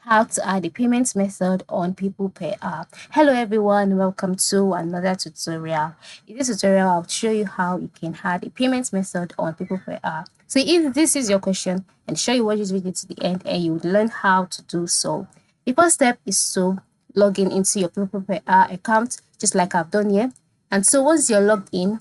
how to add a payment method on PeoplePerHour. Hello everyone, welcome to another tutorial. In this tutorial, I'll show you how you can add a payment method on PeoplePerHour. So if this is your question, and sure you watch this video to the end and you would learn how to do so. The first step is to log in into your PeoplePerHour account, just like I've done here. And so once you're logged in,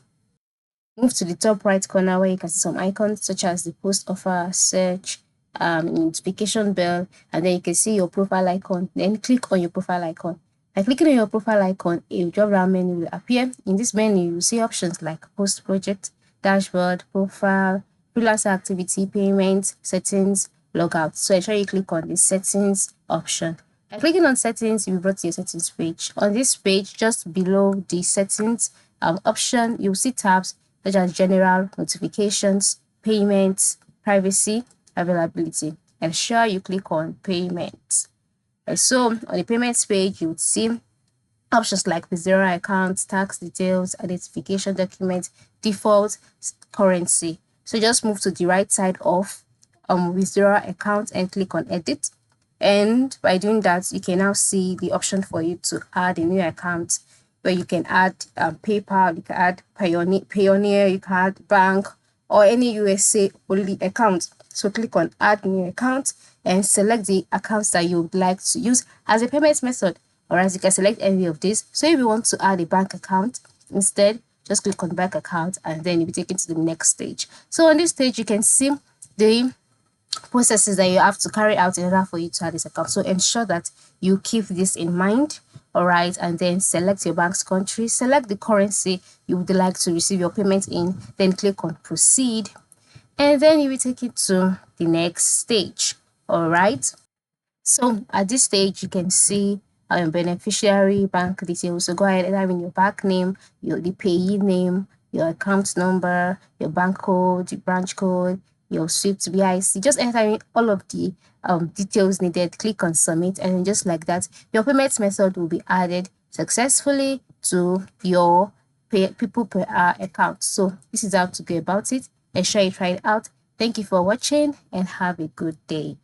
move to the top right corner where you can see some icons such as the post offer, search, notification bell, and then you can see your profile icon. Then click on your profile icon. By clicking on your profile icon, a drop-down menu will appear. In this menu, you will see options like post project, dashboard, profile, freelancer activity, payment, settings, logout. So ensure you click on the settings option. By clicking on settings, you'll be brought to your settings page. On this page, just below the settings option, you'll see tabs such as general, notifications, payments, privacy, availability. Ensure you click on payments. And so on the payments page, you would see options like withdrawal account, tax details, identification document, default, currency. So just move to the right side of withdrawal account and click on edit. And by doing that, you can now see the option for you to add a new account where you can add PayPal, you can add Payoneer, you can add bank or any USA only account. So click on add new account and select the accounts that you would like to use as a payment method, or as you can select any of these. So if you want to add a bank account instead, just click on bank account and then you'll be taken to the next stage. So on this stage, you can see the processes that you have to carry out in order for you to add this account. So ensure that you keep this in mind. All right, and then select your bank's country, select the currency you would like to receive your payment in, then click on proceed, and then you will take it to the next stage. All right, so at this stage you can see your beneficiary bank details. So go ahead and type in your bank name, the payee name, your account number, your bank code, your branch code, your SWIFT BIC. Just enter in all of the details needed, click on submit, and just like that, your payment method will be added successfully to your PeoplePerHour account. So this is how to go about it. Ensure you try it out. Thank you for watching and have a good day.